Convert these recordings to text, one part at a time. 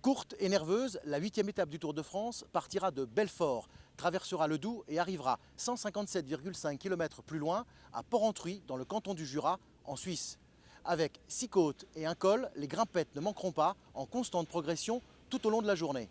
Courte et nerveuse, la 8e étape du Tour de France partira de Belfort, traversera le Doubs et arrivera 157,5 km plus loin à Porrentruy, dans le canton du Jura, en Suisse. Avec 6 côtes et un col, les grimpettes ne manqueront pas en constante progression tout au long de la journée.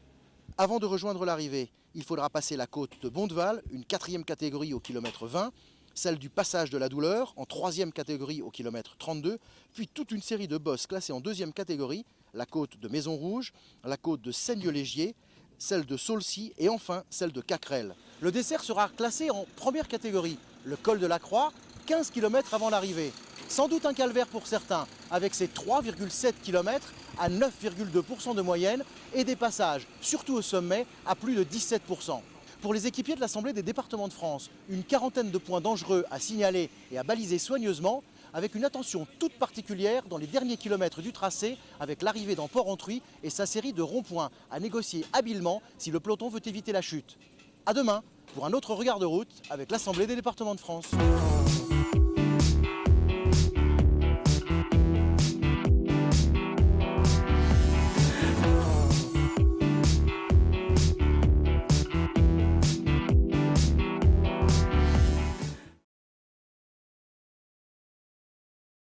Avant de rejoindre l'arrivée, il faudra passer la côte de Bondeval, une 4e catégorie au kilomètre 20, celle du passage de la Douleur en 3e catégorie au kilomètre 32, puis toute une série de bosses classées en 2e catégorie, la côte de Maison Rouge, la côte de Seigne-Légier, celle de Saulcy et enfin celle de Cacrel. Le dessert sera classé en 1re catégorie, le col de la Croix, 15 km avant l'arrivée. Sans doute un calvaire pour certains, avec ses 3,7 km à 9,2% de moyenne et des passages, surtout au sommet, à plus de 17%. Pour les équipiers de l'Assemblée des départements de France, une quarantaine de points dangereux à signaler et à baliser soigneusement, avec une attention toute particulière dans les derniers kilomètres du tracé, avec l'arrivée dans Porrentruy et sa série de ronds-points à négocier habilement si le peloton veut éviter la chute. À demain pour un autre regard de route avec l'Assemblée des départements de France.